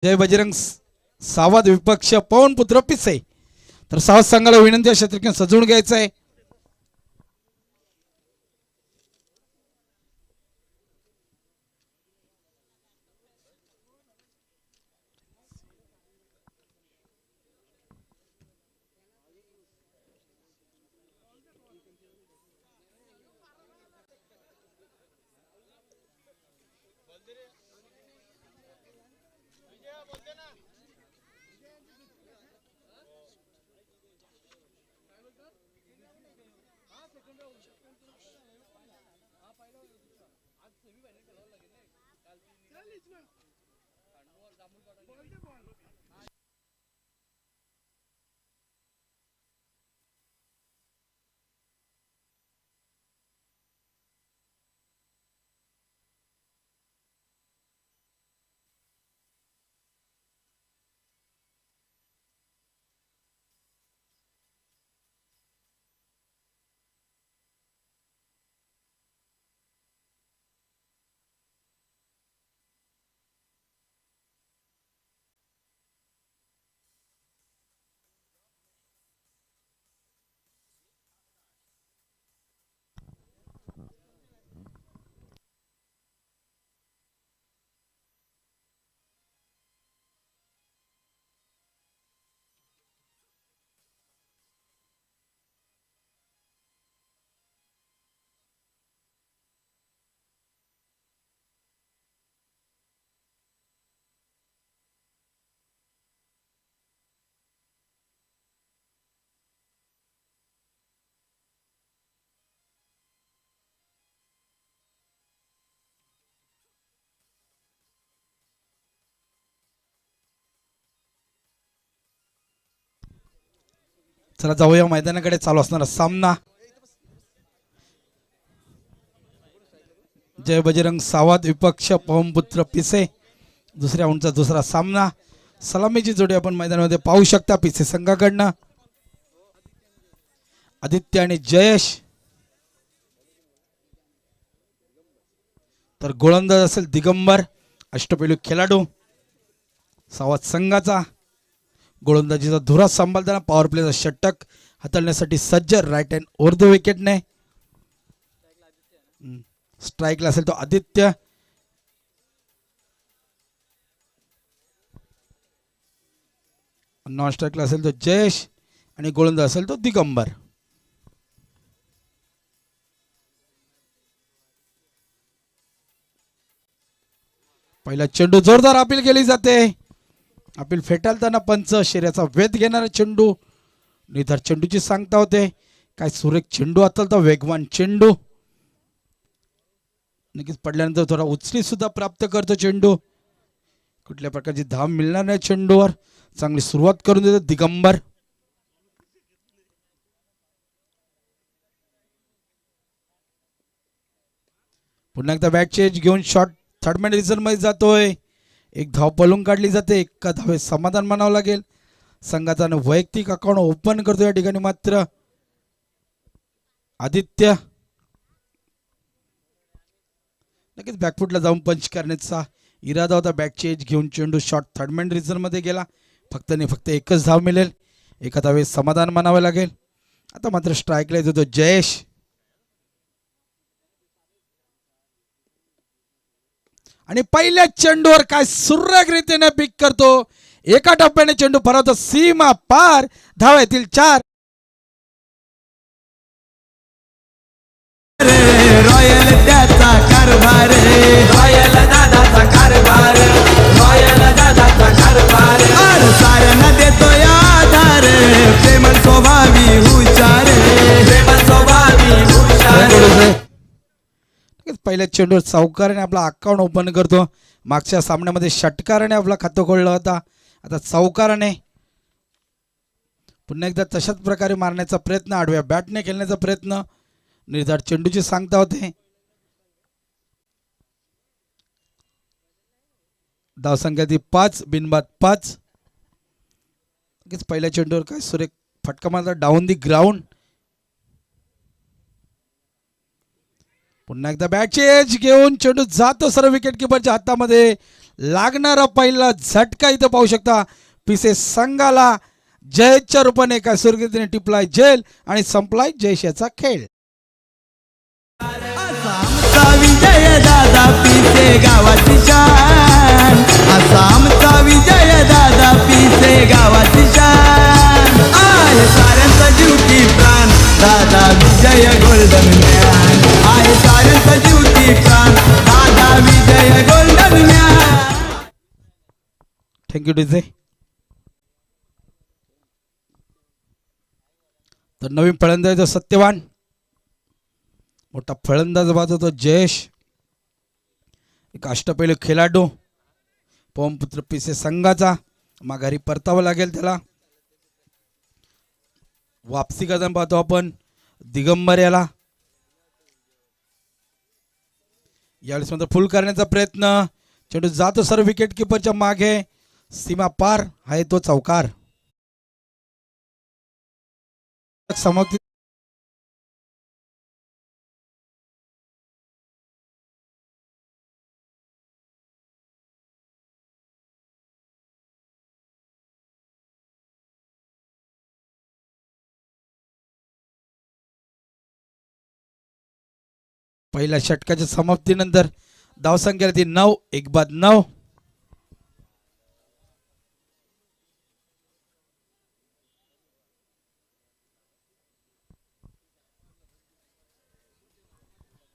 जय बजरंग सावध विपक्ष पवन पुत्र पिसे. तर सावध संघाला विनंती आहे क्षेत्रज्ञ सजवून घ्यायचं आहे. चला जाऊया मैदानाकडे. चालू असणारा सामना जय बजरंग सावध विपक्ष पवनपुत्र पिसे. दुसऱ्या राऊंडचा दुसरा सामना. सलामीची जोडी आपण मैदानामध्ये पाहू शकता. पिसे संघाकडनं आदित्य आणि जयेश. तर गोलंदाज असेल दिगंबर, अष्टपैलू खेळाडू सावध संघाचा. गोलंदाजीचा धुरा सांभाळताना पॉवर प्लेचा षटक हाताळण्यासाठी सज्ज. राईट हँड ओव्हर द विकेटने. स्ट्राईकला असेल तो आदित्य. नॉन स्ट्राईकला असेल तो जयेश आणि गोलंदाज असेल तो दिगंबर. पहिला चेंडू जोरदार अपील केली जाते. अपील फेटाळताना पंच शेऱ्याचा वेध घेणारा चेंडू. निधार चेंडूची सांगता होते. काय सुरेख चेंडू असेल तो वेगवान चेंडू. नक्कीच पडल्यानंतर थोडा उचली सुद्धा प्राप्त करतो चेंडू. कुठल्या प्रकारची धाव मिळणार नाही चेंडूवर. चांगली सुरुवात करून देतो दिगंबर. पुन्हा एकदा बॅट चेंज घेऊन शॉट थर्ड मॅन रिझल्ट मध्ये जातोय. एक धाव पळून काढली जाते. एका धावे समाधान मानावं लागेल. संघाचा वैयक्तिक अकाउंट ओपन करतो या ठिकाणी मात्र आदित्य. नक्कीच बॅकफुटला जाऊन पंच करण्याचा इरादा होता. बॅक चेंज घेऊन चेंडू शॉट थर्ड मॅन रिझल्ट मध्ये गेला. फक्त एकच धाव मिळेल. एका धावे समाधान मानावे लागेल. आता मात्र स्ट्राईकला येतो तो जयेश. आणि पहिल्या चेंडूवर काय सुरेख रीतीने पिक करतो. एका टप्प्याने चेंडू फरवतो सीमा पार. धाव येतील 4. रॉयल त्याचा कारभार. रॉयल दादाचा कारभार. रॉयल दादाचा कारभार. साऱ्यांना देतो आधार. प्रेमळ स्वभावी हुशार. प्रेमळ स्वभावी हुशार. पहिल्या चेंडूवर चौकाराने आपला अकाउंट ओपन करतो. मागच्या सामन्यामध्ये षटकाराने आपला खातं खोलला होता. आता चौकाराने पुन्हा एकदा तशाच प्रकारे मारण्याचा प्रयत्न. आडव्या बॅटने खेळण्याचा प्रयत्न. निर्धार चेंडूची सांगता होते. धावसंख्या ती 5. बिनबाद 5. पहिल्या चेंडूवर काय सुरेख फटका मारला डाऊन दी ग्राउंड. पुन्हा एकदा बॅट चेंज घेऊन चेंडू जातो सर्व विकेट किपरच्या हातामध्ये. लागणारा पहिला झटका इथं पाहू शकता. पिसे संघाला जयच्या रूपाने एका सुरगतीने टिपलाय जेल आणि संपलाय जयेश याचा खेळ. आसामचा विजय दादा पिसे गावाची शान. आसामचा विजय दादा पिसे गावाची शान. आहे साऱ्यांचा जीव की प्राण दादा विजय गोल्डन मॅन. आहे साऱ्यांचा जीव की प्राण दादा विजय गोल्डन मॅन. Thank you DJ. तर नवीन फलंदाज सत्यवान, मोठा फलंदाज बाजू तो जयेश, एक अष्टपैलू खेळाडू पवनपुत्र पिसे संघाचा. माघारी परतावं लागेल त्याला. वापसी कदम पाहतो आपण दिगंबर याला. यावेळेस मात्र फुल करण्याचा प्रयत्न. चेंडू जातो सर विकेट किपरच्या मागे. सीमा पार आहे तो चौकार. समाप्ती. पहिल्या षटकाच्या समाप्तीनंतर धावसंख्या ती 9. 1-9.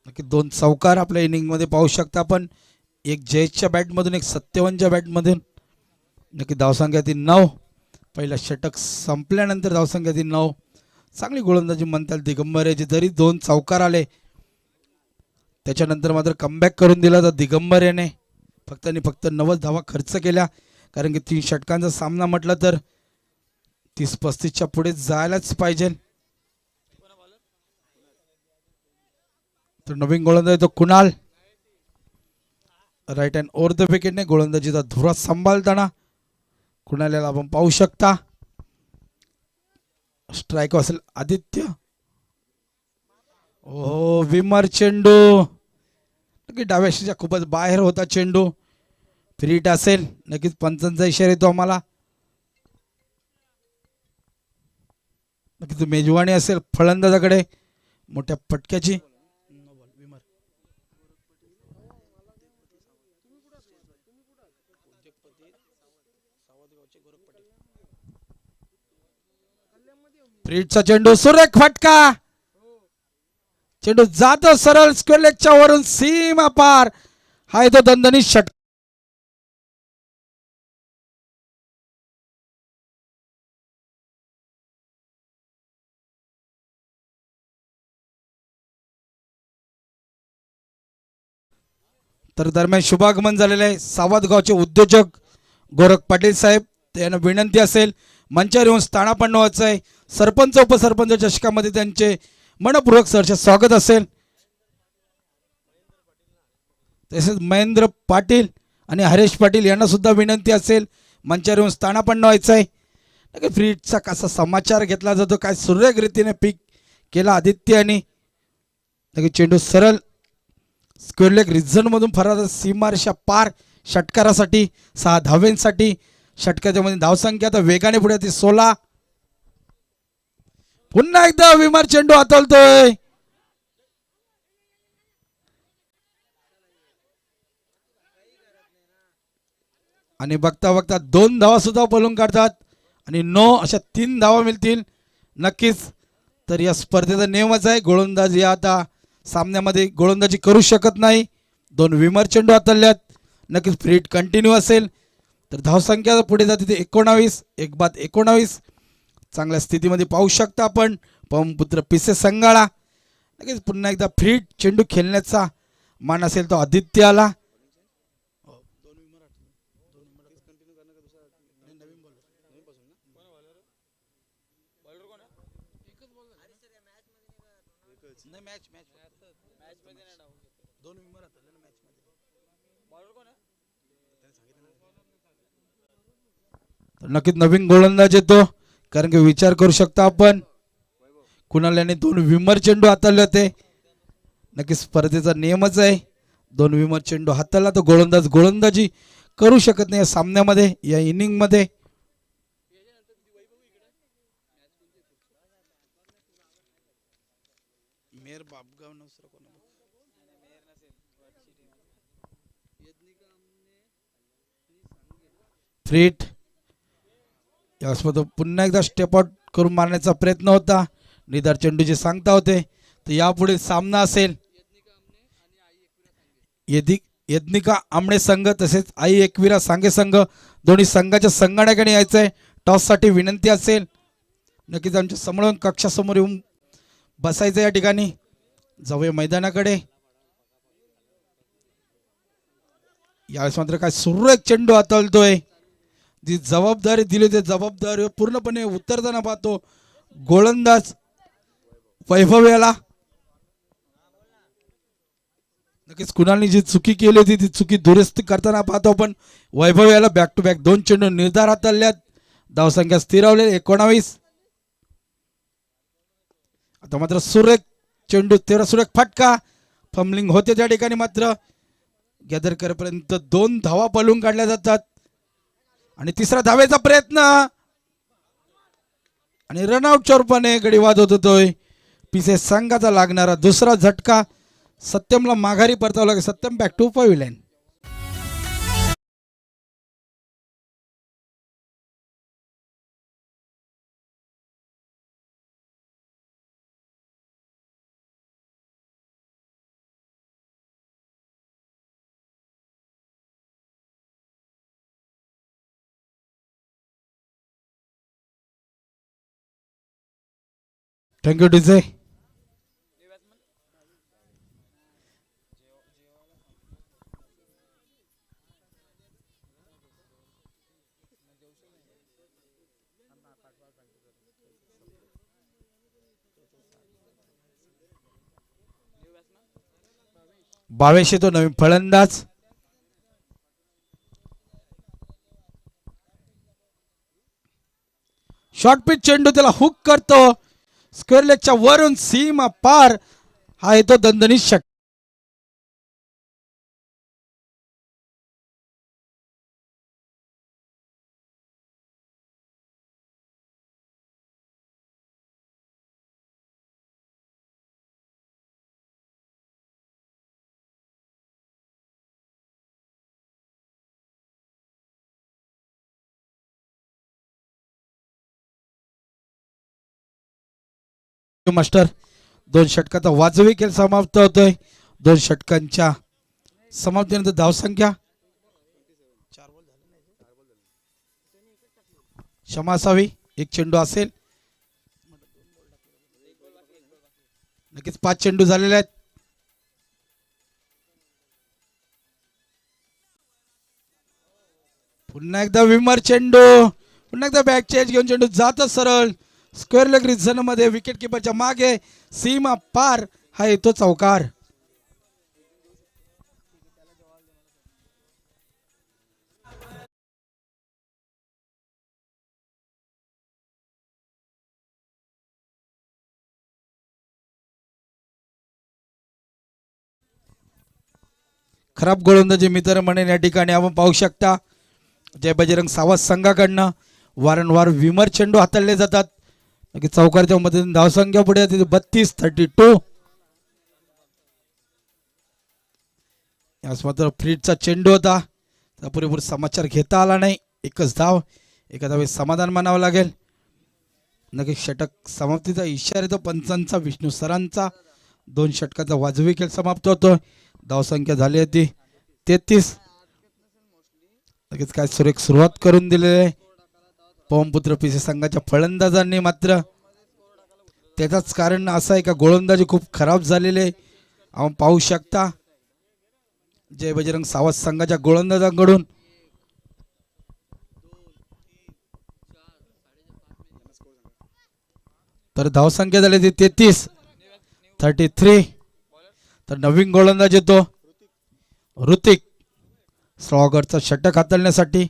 नक्की 2 चौकार आपल्या इनिंग मध्ये पाहू शकता आपण. एक जयेशच्या बॅटमधून, एक सत्यवानच्या बॅटमधून. नक्की धावसंख्या ती 9. पहिला षटक संपल्यानंतर धावसंख्या ती 9. चांगली गोलंदाजी म्हणता दिगंबर याची. जरी 2 चौकार आले त्याच्यानंतर मात्र कमबॅक करून दिला तर दिगंबर याने फक्त आणि फक्त 90 धावा खर्च केल्या. कारण की 3 षटकांचा सामना म्हटलं तर 30-35च्या पुढे जायलाच पाहिजे. तर नवीन गोलंदाज तो Kunal, right hand over the विकेटने गोलंदाजीचा धुरा सांभाळताना कुणाल याला आपण पाहू शकता. स्ट्राईक असेल आदित्य. ओ विमर चेंडू नक्की डाव्या शीच्या खूपच बाहेर होता चेंडू. फ्रीट असेल नक्कीच. पंचांचा इशारा येतो आम्हाला. नक्कीच मेजवानी असेल फलंदाजाकडे मोठ्या फटक्याची. फ्रीटचा चेंडू सुरेख फटका. चेंडू जातो सरळ स्क्वेअर लेगच्या वरून सीमा पार. हा तो दणदणीत षटक. तर दरम्यान शुभागमन झालेले आहे सावधगावचे उद्योजक गोरख पाटील साहेब. त्यांना विनंती असेल मंचावर येऊन स्थानापन्न व्हायचं आहे. सरपंच उपसरपंच चषकामध्ये त्यांचे मनपूर्वक सहर्ष स्वागत असेल. तसेच महेंद्र पाटील आणि हरेश पाटील यांना सुद्धा विनंती असेल मंचावर येऊन स्थानापन्न व्हायचं आहे. फ्रीटचा कसा समाचार घेतला जातो, काय सुरेख रीतीने पीक केला आदित्य यांनी. चेंडू सरळ स्क्वेअर लेग रिझन मधून फरार सीमारेषा पार. षटकारासाठी 6 धावेंसाठी. षटकाच्या मध्ये धावसंख्या आता वेगाने पुढे ती 16. पुन्हा एकदा विमार चेंडू हाताळतोय. आणि बघता बघता 2 धावा सुद्धा बोलून काढतात आणि 9 अशा 3 धावा मिळतील नक्कीच. तर या स्पर्धेचा नियमच आहे गोलंदाजी आता सामन्यामध्ये गोलंदाजी करू शकत नाही. 2 विमर चेंडू हाताळल्यात. नक्कीच फ्रीट कंटिन्यू असेल तर धावसंख्या पुढे जाते ते 19. 1-19. चांगल्या स्थितीमध्ये पाहू शकता आपण पवनपुत्र पिसे संघाला. नक्कीच पुन्हा एकदा फ्रीट चेंडू खेळण्याचा मान असेल तो आदित्य आला. नक्कीच नवीन गोलंदाज येतो. कारण की विचार करू शकता आपण कुणाल याने 2 विमर चेंडू हाताळले होते. नक्कीच स्पर्धेचा नियमच आहे 2 विमर चेंडू हाताळला तर गोलंदाजी करू शकत नाही या सामन्यामध्ये, या इनिंगमध्ये. फ्रीट यावेळेस पुन्हा एकदा स्टेप आउट करून मारण्याचा प्रयत्न होता. निधार चेंडूचे सांगता होते. तर यापुढे सामना असेल यज्ञिका आमणे संघ तसेच आई एकविरा सांगे संघ, दोन्ही संघाच्या संघानाकडे यायचंय. टॉससाठी विनंती असेल, नक्कीच आमच्या समोरून कक्षासमोर येऊन बसायचं. या ठिकाणी जाऊया मैदानाकडे. यावेळेस मात्र काय सुरेख चेंडू हाताळतोय. जी जबाबदारी दिली ते जबाबदारी पूर्णपणे उतरताना पाहतो गोलंदाज वैभव याला. नक्कीच कुणालनी जी चुकी केली होती ती चुकी दुरुस्ती करताना पाहतो आपण वैभव याला. बॅक टू बॅक 2 चेंडू निर्धार हाताळल्यात. धावसंख्या स्थिरावले 19. आता मात्र सुरेख चेंडू, तेवढा सुरेख फटका. फंबलिंग होते त्या ठिकाणी, मात्र गॅदर करेपर्यंत 2 धावा पळून काढल्या जातात. आणि तिसरा धावेचा प्रयत्न आणि रनआउटच्या रूपाने गडी वाद होत होतोय. पिसे संघाचा लागणारा दुसरा झटका. सत्यमला माघारी परतावं लागेल. Satyam back to pavilion. Thank you DJ. Bhavesh येतो नवीन फलंदाज. शॉर्ट पिच चेंडू त्याला हुक करतो. स्क्वेअर लेगच्या वरून सीमा पार हा येतो दणदणीत षटकार. मास्टर 2 षटकाचा वाजवी खेळ समाप्त होतोय. 2 षटकांच्या समाप्तीनंतर धावसंख्या क्षमा असावी. 1 चेंडू असेल. नक्कीच 5 चेंडू झालेले आहेत. पुन्हा एकदा विमर चेंडू, पुन्हा एकदा बॅक चेंज घेऊन चेंडू जातो सरळ स्क्वेअर लेग रिझन मध्ये. विकेट किपरच्या मागे सीमा पार हा येतो चौकार. खराब गोलंदाजी मित्र म्हणेन या ठिकाणी आपण पाहू शकता. जय बजरंग सावध संघाकडनं वारंवार विमर चेंडू हाताळले जातात. चौकारच्या मधून धावसंख्या पुढे 32-32. यास मात्र फ्रीटचा चेंडू होता, पुरेपूर समाचार घेता आला नाही. 1च धाव, एका धावे समाधान मानावं लागेल. नक्की षटक समाप्तीचा इशारा येतो पंचांचा, विष्णू सरांचा. 2 षटकाचा वाजवी खेळ समाप्त होतो. धावसंख्या झाली होती 33. लगेच काय सुरेख सुरुवात करून दिलेली आहे पवनपुत्र पिसे संघाच्या फलंदाजांनी. मात्र त्याचाच कारण असं आहे का गोलंदाजी खूप खराब झालेले आहे. आपण पाहू शकता जय बजरंग सावध संघाच्या गोलंदाजांकडून तर धावसंख्या झाली ती 33. तर नवीन गोलंदाज येतो ऋतिक. स्लॉगरचा षटक हाताळण्यासाठी.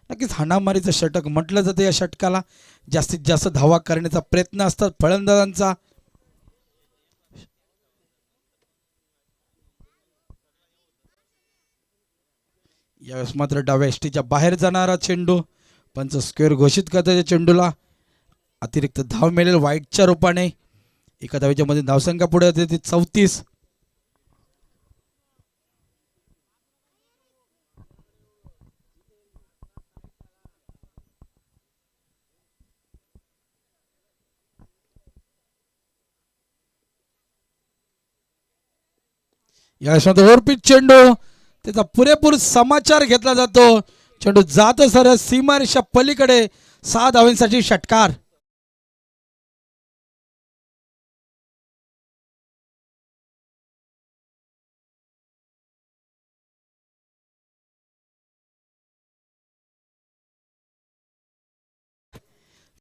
नक्कीच हाणामारीचं षटक म्हटलं जातं. या षटकाला जास्तीत जास्त धावा करण्याचा प्रयत्न असतात फलंदाजांचा. यावेळेस मात्र डाव्या एसटीच्या बाहेर जाणारा चेंडू, पंच स्क्वेअर घोषित करतो या चेंडूला. अतिरिक्त धाव मिळेल वाईटच्या रूपाने. एका धावेच्या मध्ये धावसंख्या पुढे होते ती 34. यावेळेस ओव्हरपिच चेंडू, त्याचा पुरेपूर समाचार घेतला जातो. चेंडू जातो सर सीमारेषा पलीकडे. 6 धावांसाठी षटकार.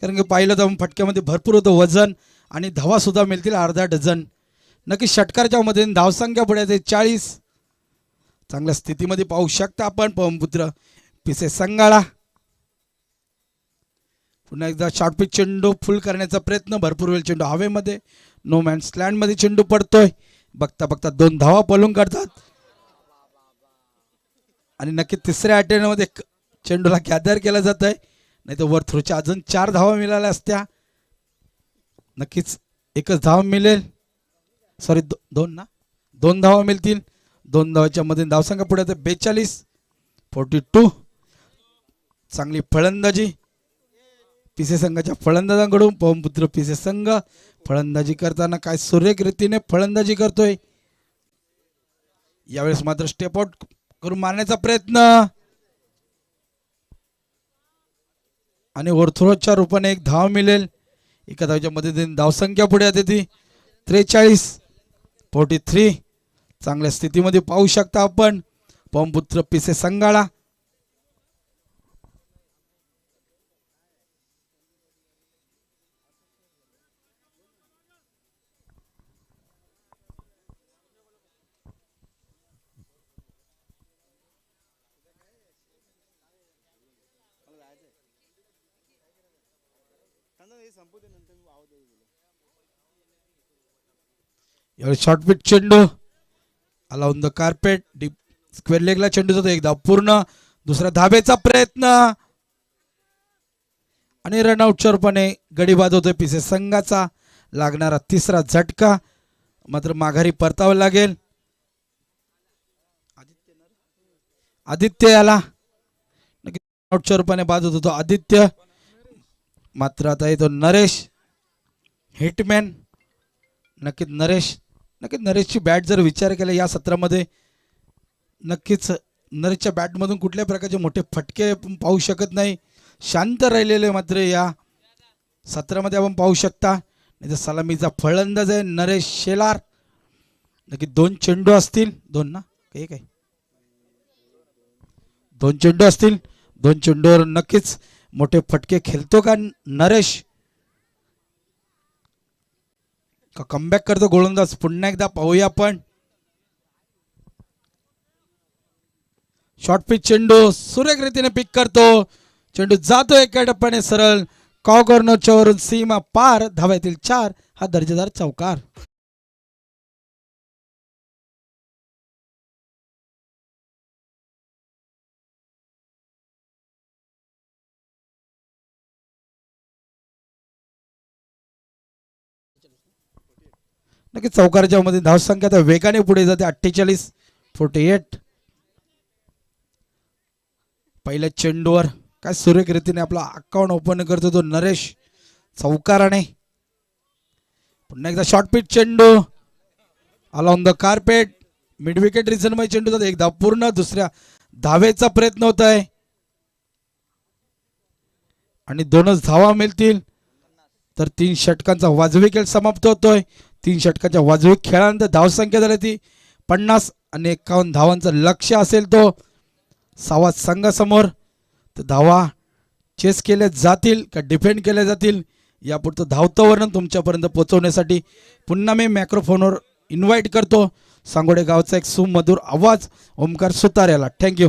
कारण की पाहिलं तर फटक्यामध्ये भरपूर होतं वजन आणि धावा सुद्धा मिळतील अर्धा डझन. नक्की षटकारच्या मध्ये धावसंख्या पुढे आहे 40. चांगल्या स्थितीमध्ये पाहू शकता आपण पवनपुत्र पिसे संगाळा. पुन्हा एकदा शॉर्टपिच चेंडू फुल करण्याचा प्रयत्न. भरपूर वेळ चेंडू हवेमध्ये नो मॅन्स लँड मध्ये चेंडू पडतोय. बघता बघता 2 धावा पळून काढतात आणि नक्की तिसऱ्या अटेम्प्टमध्ये चेंडूला गॅदर केला जात आहे. नाही तर वर थ्रोच्या अजून 4 धावा मिळाल्या असत्या. नक्कीच एकच धाव मिळेल. सॉरी 2 धावा मिळतील. 2 धावाच्या मध्ये धावसंख्या पुढे 42. 42. चांगली फलंदाजी पिसे संघाच्या फलंदाजांकडून. पवनपुत्र पिसे संघ फलंदाजी करताना काय सुरेख रीतीने फलंदाजी करतोय. यावेळेस मात्र स्टेप आउट करून मारण्याचा प्रयत्न आणि ओव्हरथ्रोच्या रूपाने 1 धाव मिळेल. एका धावच्या मध्ये धावसंख्या पुढे येते ती 43. 43. चांगल्या स्थितीमध्ये पाहू शकता आपण पवनपुत्र पिसे संगाळा. यावेळी शॉर्ट पिच चेंडू आला on the carpet. Deep square लेगला चेंडू जातो. 1 धाव पूर्ण. दुसरा धाबेचा प्रयत्न आणि रनआउटच्या रूपाने गडी बाद होतोय पिसे संघाचा. लागणारा तिसरा झटका मात्र माघारी परतावं लागेल. आदित्य याला आउटच्या रूपाने बाद होत होतो आदित्य. मात्र आता येतो नरेश हिटमॅन. नक्कीच नरेशची बॅट जर विचार केला या सत्रामध्ये नक्कीच नरेशच्या बॅटमधून कुठल्या प्रकारचे मोठे फटके पाहू शकत नाही. शांत राहिलेले मात्र या सत्रामध्ये आपण पाहू शकता. नाही तर सलामीचा फलंदाज आहे नरेश शेलार. नक्की 2 चेंडू असतील. 2 ना एक आहे. 2 चेंडू असतील. 2 चेंडूवर नक्कीच मोठे फटके खेळतो का नरेश. का कमबॅक करतो गोलंदाज. पुन्हा एकदा पाहूया आपण. शॉर्ट पिच चेंडू सुरेख रीतीने पिक करतो. चेंडू जातो एका टप्प्याने सरळ कॉर्नरच्या वरून सीमा पार. धाव्यातील 4. हा दर्जेदार चौकार. नक्की चौकाराच्या मध्ये धावसंख्या तर वेगाने पुढे जाते 48. 48. पहिल्या चेंडूवर काय सुरेख रीतीने आपला अकाउंट ओपन करतो तो नरेश चौकाराने. पुन्हा एकदा शॉर्ट पिच चेंडू आला on the carpet. Mid wicket reason मध्ये चेंडू जातो. 1 धाव पूर्ण. दुसऱ्या धावेचा प्रयत्न होत आहे आणि 2च धावा मिळतील तर 3 षटकांचा वाजवी खेळ समाप्त होतोय. 3 षटकांच्या वाजवी खेळानंतर धावसंख्या झाली ती 50 आणि 51 धावांचं लक्ष्य असेल तो सावा संघासमोर. तर धावा चेस केल्या जातील का डिफेंड केल्या जातील यापुढचं धावतं वर्णन तुमच्यापर्यंत पोहोचवण्यासाठी पुन्हा मी मायक्रोफोनवर इन्व्हाइट करतो सांगोडे गावचा एक सुमधुर आवाज ओमकार सुतार याला. थँक्यू.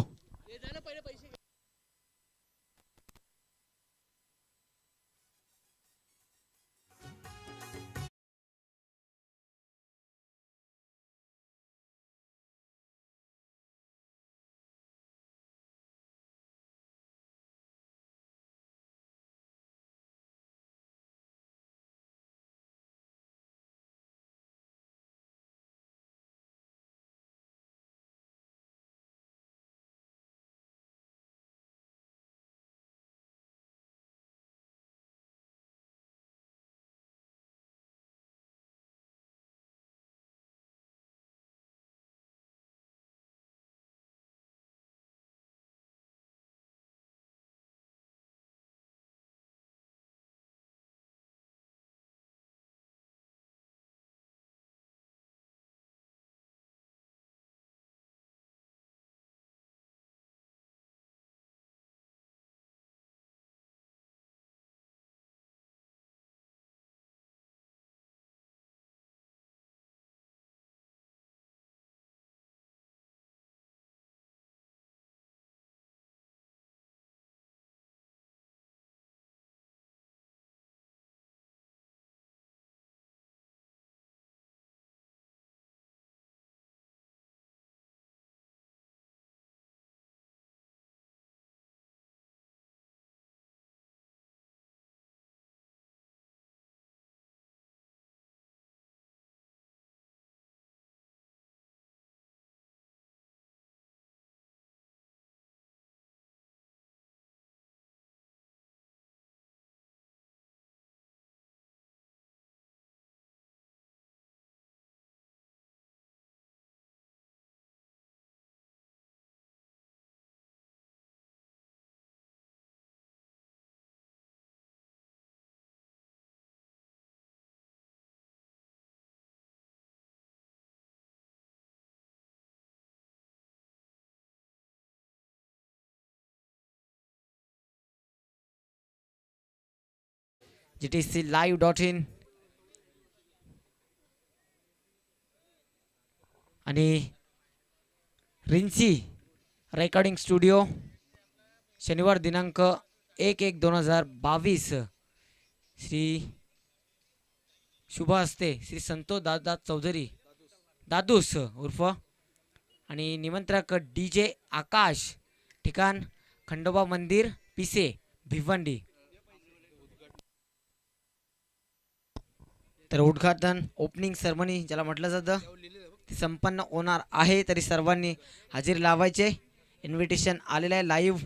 gtclive.in आणि रिन्सी रेकॉर्डिंग स्टुडिओ शनिवार दिनांक 1/1/2022 श्री शुभ हस्ते श्री संतोष दादा चौधरी दादूस उर्फ आणि निमंत्रक DJ आकाश ठिकाण खंडोबा मंदिर पिसे भिवंडी. तर उद्घाटन ओपनिंग सेरेमनी ज्याला म्हटलं जातं ती संपन्न होणार आहे. तरी सर्वांनी हजेरी लावायचे. इन्व्हिटेशन आलेलं आहे लाईव्ह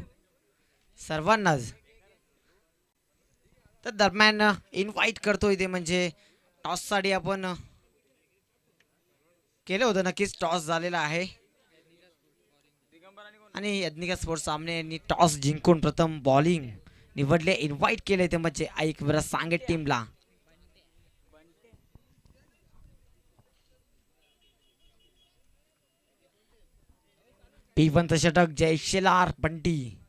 सर्वांनाच. तर दरम्यान इन्व्हाइट करतोय ते म्हणजे टॉससाठी आपण केलं होतं. नक्कीच टॉस झालेला आहे आणि यज्ञिका स्पोर्ट्स सामने यांनी टॉस जिंकून प्रथम बॉलिंग निवडले. इन्व्हाइट केले ते म्हणजे ऐक बरं सांगे टीमला. P1 षटक जय शेलार बंटी.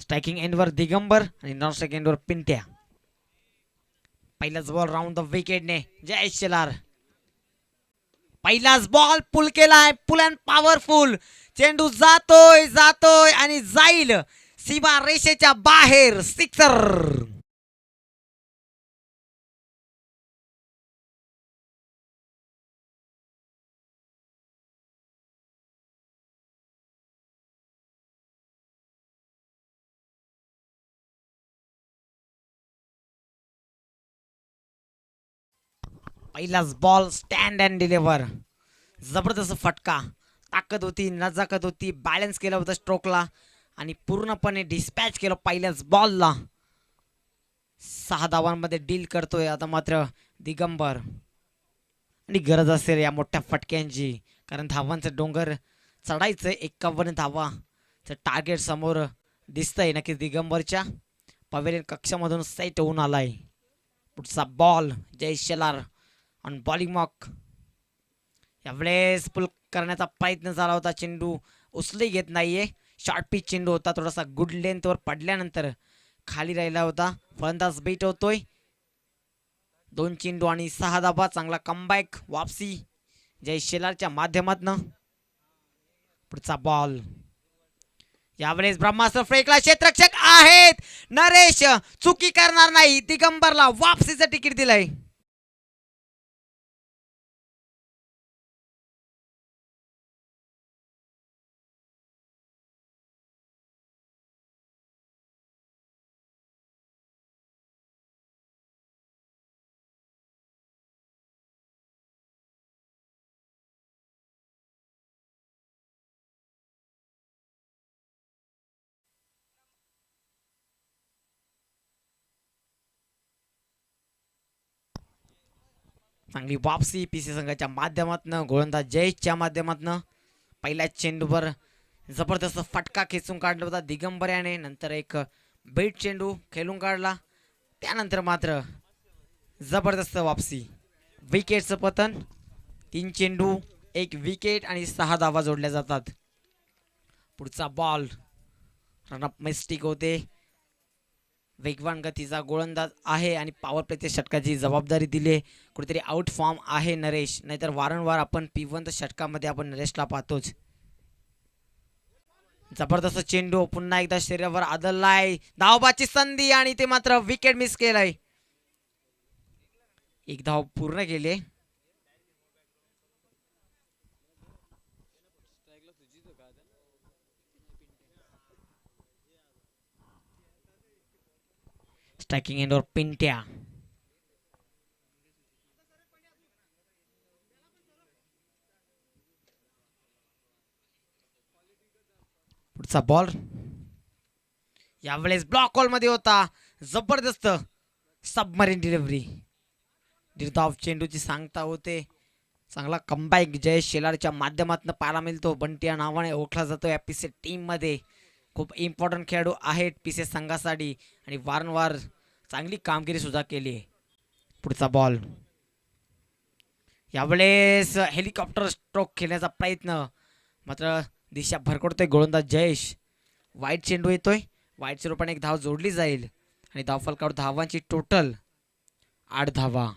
स्ट्रायकिंग एंडवर दिगंबर आणि नॉन स्ट्रायकिंग एंडवर पिंट्या. पहिलाच बॉल राऊंड द विकेटने जय शेलार. पहिलाच बॉल पुल केलाय. पुल अँड पॉवरफुल. चेंडू जातोय जातोय आणि जाईल सीमा रेषेच्या बाहेर. सिक्सर. पहिलाच बॉल स्टँड अँड डिलिव्हर. जबरदस्त फटका. ताकद होती नजाकत होती. बॅलन्स केला होता स्ट्रोकला आणि पूर्णपणे डिस्पॅच केलं पहिल्याच बॉलला. 6 धावांमध्ये डील करतोय आता मात्र दिगंबर. आणि गरज असेल या मोठ्या फटक्यांची कारण धावांचं डोंगर चढायचं. 51 धावाचं टार्गेट समोर दिसतंय. नक्कीच दिगंबरच्या पवेलियन कक्षामधून सेट होऊन आलाय. पुढचा ball Jay Shelar on bowling mark. यावेळेस पुल करण्याचा प्रयत्न झाला होता. चेंडू उचली घेत नाहीये. शॉर्ट पिच चेंडू होता. थोडासा गुड लेंथवर पडल्यानंतर खाली राहिला होता. फलंदाज बेट होतोय. 2 चेंडू आणि 6 धाबा. चांगला कमबॅक वापसी जय शेलारच्या माध्यमातनं. पुढचा बॉल यावेळेस ब्रह्मास्त्र फेकला. क्षेत्ररक्षक आहेत. नरेश चुकी करणार नाही. दिगंबरला वापसीचं तिकीट दिलंय. चांगली वापसी पीसी संघाच्या माध्यमातून. गोलंदाज जयेशच्या माध्यमातून. पहिल्या चेंडूवर जबरदस्त फटका खेचून काढला होता दिगंबर याने. नंतर एक बेट चेंडू खेळून काढला. त्यानंतर मात्र जबरदस्त वापसी. विकेटचं पतन. 3 चेंडू 1 विकेट आणि 6 धावा जोडल्या जातात. पुढचा बॉल रनअप मिस्टेक होते. वेगवान गतीचा गोलंदाज आहे आणि पॉवर प्लेच्या षटकाची जबाबदारी दिली. कुठेतरी आउट फॉर्म आहे नरेश. नाहीतर वारंवार आपण P1 षटकामध्ये आपण नरेशला पाहतोच. जबरदस्त चेंडू पुन्हा एकदा शरीरावर आदळलाय. धावबाची संधी आणि ते मात्र विकेट मिस केलाय. 1 धाव पूर्ण केले. स्ट्रायकिंग एंडवर पिंट्या. पुढचा बॉल यावेळेस ब्लॉक हॉल मध्ये होता. जबरदस्त सबमरीन डिलिव्हरी. निर्धाव चेंडूची सांगता होते. चांगला कमबॅक जय शेलारच्या माध्यमातून पाहायला मिळतो. बंटी या नावाने ओळखला जातो या पीसे टीम मध्ये. खूप इम्पॉर्टंट खेळाडू आहेत पीसे संघासाठी आणि वारंवार चांगली कामगिरी सुद्धा केली आहे. पुढचा बॉल यावेळेस हेलिकॉप्टर स्ट्रोक खेळण्याचा प्रयत्न, मात्र दिशा भरकडतोय गोलंदाज जयेश. वाईट चेंडू येतोय, वाईट रूपाने एक धाव जोडली जाईल आणि धावफलकावर धावांची टोटल 8 धावा.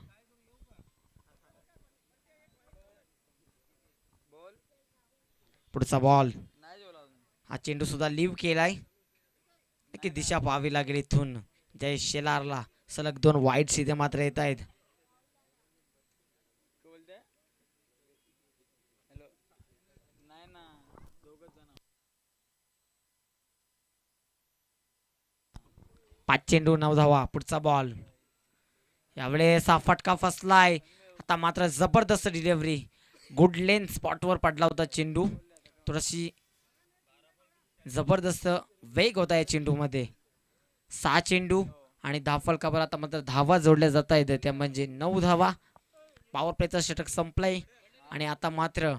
पुढचा बॉल, हा चेंडू सुद्धा लिव्ह केलाय. नक्की दिशा पाहावी लागेल इथून. जयेश शेलारला सलग 2 वाईट सीधे मात्र येत आहेत. पाच चेंडू 9 धावा. पुढचा बॉल, यावेळेस हा फटका फसलाय. आता मात्र जबरदस्त डिलिव्हरी, गुड लेन स्पॉटवर पडला होता चेंडू. थोडीशी जबरदस्त वेग होता या चेंडू मध्ये. 6 चेंडू आणि धावफलकावर आता मात्र धावा जोडल्या जात आहेत, त्या म्हणजे 9 धावा. पॉवर प्लेचं षटक संपलंय आणि आता मात्र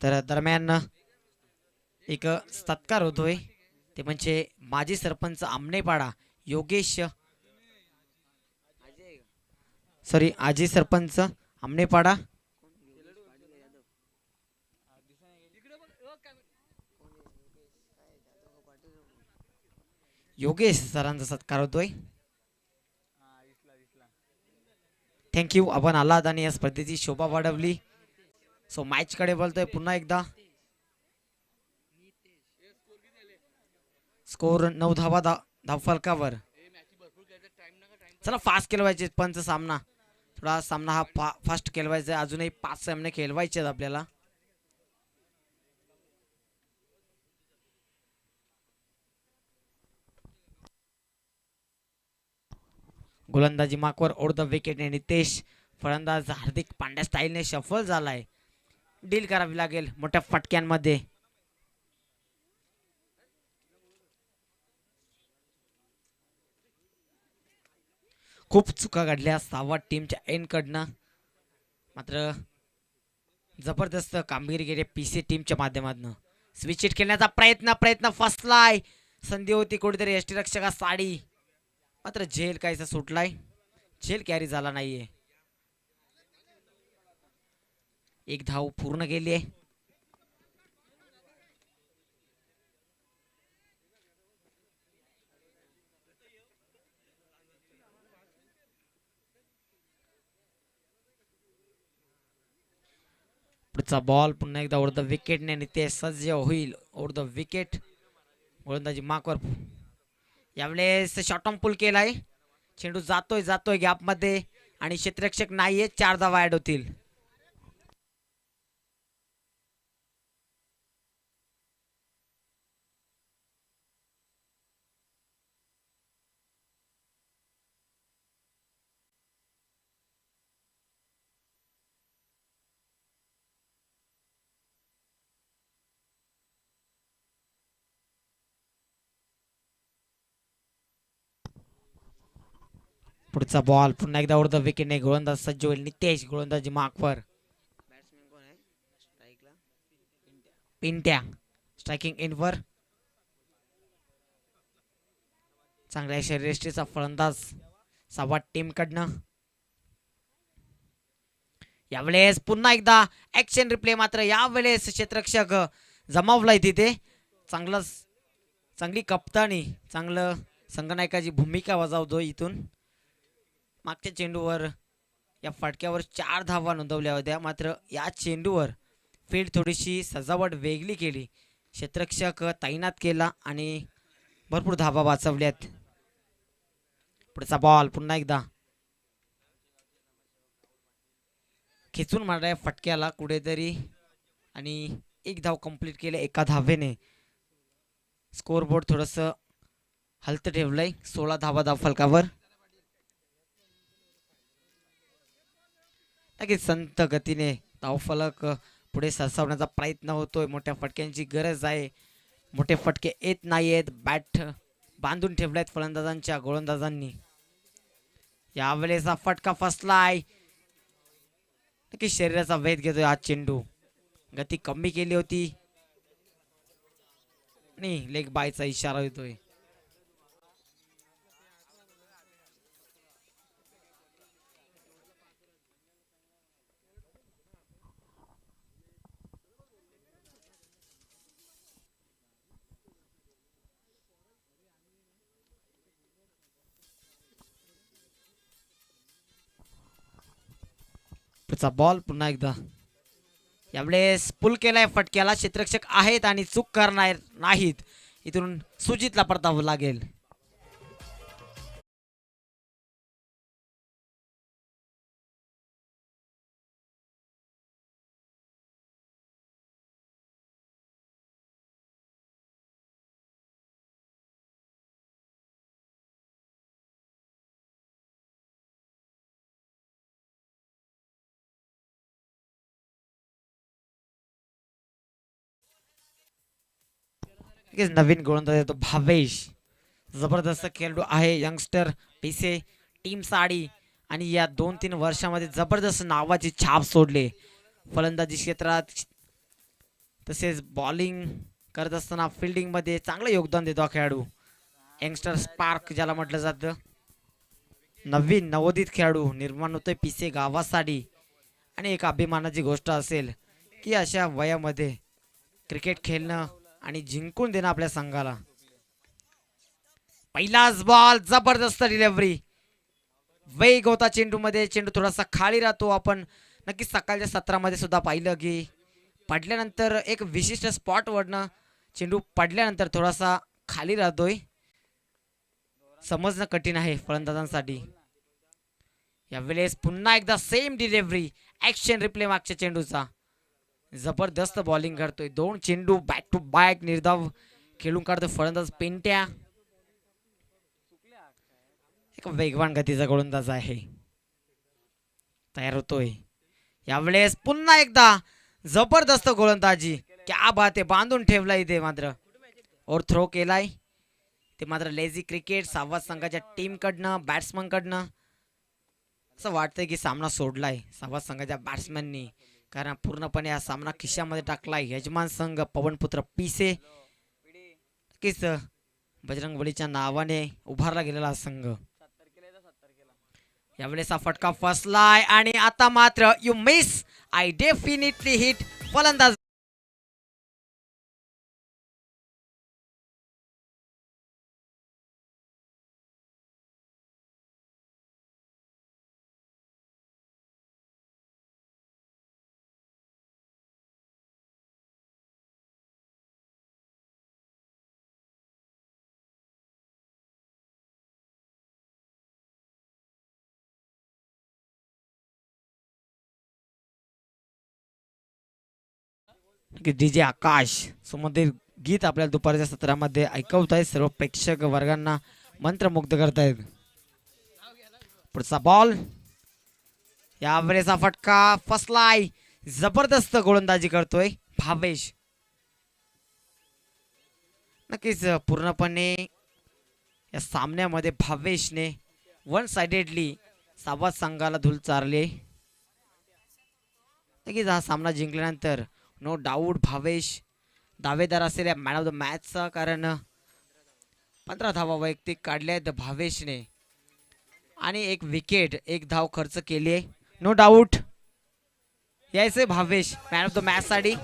तर दरम्यान एक सत्कार होतोय, ते म्हणजे माजी सरपंच आमनेपाडा योगेश, सॉरी आजी सरपंच आमनेपाडा योगेश सरांचा सत्कार होतोय. थँक्यू, आपण आलात आणि या स्पर्धेची शोभा वाढवली. सो मॅच कडे बोलतोय पुन्हा एकदा. स्कोर 9 धावा धावफलकावर. चला फास्ट केलं पाहिजे पंच सामना, थोडा सामना हा फास्ट खेळवायचा. अजूनही 5 सामने खेळवायचे आहेत आपल्याला. गोलंदाजी मार्कवर ओव्हर द विकेटने नितेश. फलंदाज हार्दिक पांड्या स्टाईलने सफल झालाय. डील करावी लागेल मोठ्या फटक्यांमध्ये. खूप चुका घडल्या सावध टीमच्या एंड कडनं, मात्र जबरदस्त कामगिरी केली पीसी टीमच्या माध्यमातून. स्विच हिट खेळण्याचा प्रयत्न फसलाय. संधी होती कुठेतरी यष्टीरक्षका साडी, मात्र झेल काहीसा सुटलाय. झेल कॅरी झाला नाहीये. एक धाव पूर्ण गेली आहे. पुढचा बॉल पुन्हा एकदा ओव्हर द विकेटने नितेश सज्ज होईल. ओव्हर द विकेट, गोलंदाजी मार्कवर. यावेळेस शॉर्ट ऑन पुल केलाय. चेंडू जातोय गॅप मध्ये आणि क्षेत्ररक्षक नाहीये. 4 धावा ऍड होतील. पुढचा बॉल पुन्हा एकदा ओव्हर द विकेटने गोलंदाज सज्ज होईल. नितेश गोलंदाजी मार्कवर. पिंट्या स्ट्रायकिंग इनवर. चांगल्या शरीरयष्टीचा फलंदाज सावध टीम कडनं. यावेळेस पुन्हा एकदा ऍक्शन रिप्ले, मात्र यावेळेस क्षेत्ररक्षक जमावलाय तिथे. चांगली कप्तानी, चांगलं संघनायकाची भूमिका बजावतो इथून. मागच्या चेंडूवर या फटक्यावर 4 धावा नोंदवल्या होत्या, मात्र या चेंडूवर फील्ड थोडीशी सजावट वेगळी केली. क्षेत्ररक्षक तैनात केला आणि भरपूर धावा वाचवल्यात. पुढचा बॉल पुन्हा एकदा खेचून मारल्या फटक्याला कुठेतरी आणि 1 धाव कंप्लीट केले एका धावेने. स्कोर बोर्ड थोडस हलत ठेवलंय. 16 धावा धावफलकावर. नक्कीच संत गतीने धावफलक पुढे सरसावण्याचा प्रयत्न होतोय. मोठ्या फटक्यांची गरज आहे. मोठे फटके येत नाहीयेत. बॅट बांधून ठेवल्यात फलंदाजांच्या गोलंदाजांनी. यावेळेस हा फटका फसलाय. नक्की शरीराचा वेध घेतोय हा चेंडू. गती कमी केली होती आणि लेग बायचा इशारा येतोय. पुढचा बॉल पुन्हा एकदा. यावेळेस पुल केलाय फटक्याला. क्षेत्ररक्षक आहेत आणि चूक करणार नाहीत. इथून सुजितला परतावं लागेल. नक्कीच नवीन गोलंदाज येतो भावेश. जबरदस्त खेळाडू आहे. यंगस्टर पिसे टीम साडी आणि या 2-3 वर्षामध्ये जबरदस्त नावाची छाप सोडले फलंदाजी क्षेत्रात. तसेच बॉलिंग करत असताना फिल्डिंग मध्ये चांगलं योगदान देतो हा खेळाडू. यंगस्टर स्पार्क ज्याला म्हटलं जातं. नवीन नवोदित खेळाडू निर्माण होतोय पिसे गावासाठी. आणि एक अभिमानाची गोष्ट असेल की अशा वयामध्ये क्रिकेट खेळणं आणि जिंकून देणं आपल्या संघाला. पहिलाच बॉल. जबरदस्त डिलिव्हरी. वेग होता चेंडू मध्ये. चेंडू थोडासा खाली राहतो. आपण नक्कीच सकाळच्या सत्रामध्ये सुद्धा पाहिलं की पडल्यानंतर एक विशिष्ट स्पॉट वरनं चेंडू पडल्यानंतर थोडासा खाली राहतोय. समजणं कठीण आहे फलंदाजांसाठी. यावेळेस पुन्हा एकदा सेम डिलिव्हरी. ऍक्शन रिप्ले मागच्या चेंडूचा. जबरदस्त बॉलिंग करतोय. 2 चेंडू बॅक टू बॅक निर्धाव खेळून काढतोय फलंदाज पेंट्या. एक वेगवान गतीचा गोलंदाज आहे. तयार होतोय. यावेळेस पुन्हा एकदा जबरदस्त गोलंदाजी. क्या बात आहे. बांधून ठेवलाय इथे मात्र. और थ्रो केलाय ते मात्र लेझी क्रिकेट सावध संघाच्या टीम कडनं बॅट्समन कडनं. असं वाटतंय की सामना सोडलाय सावध संघाच्या बॅट्समॅननी. कारण पूर्णपणे हा सामना खिशामध्ये टाकलाय यजमान संघ पवनपुत्र पिसे. नक्कीच बजरंगबलीच्या नावाने उभारला गेलेला संघ. यावेळेस हा फटका फसलाय आणि आता मात्र you miss. I definitely hit. फलंदाज डीजे आकाश सुमधीर गीत आपल्याला दुपारच्या सत्रामध्ये ऐकवत आहेत. सर्व प्रेक्षक वर्गांना मंत्रमुग्ध करतायत. पुढचा बॉल. यावेळेस हा फटका फसलाय. जबरदस्त गोलंदाजी करतोय भावेश. नक्कीच पूर्णपणे या सामन्यामध्ये भावेशने वन साइडेडली सावध संघाला धूल चारले. नक्कीच हा सामना जिंकल्यानंतर नो डाऊट भावेश दावेदार असेल या मॅन ऑफ द मॅचचा. कारण 15 धावा वैयक्तिक काढल्या आहेत भावेशने आणि 1 विकेट 1 धाव खर्च केली आहे. नो डाऊट यायचे Bhavesh man of the match साठी.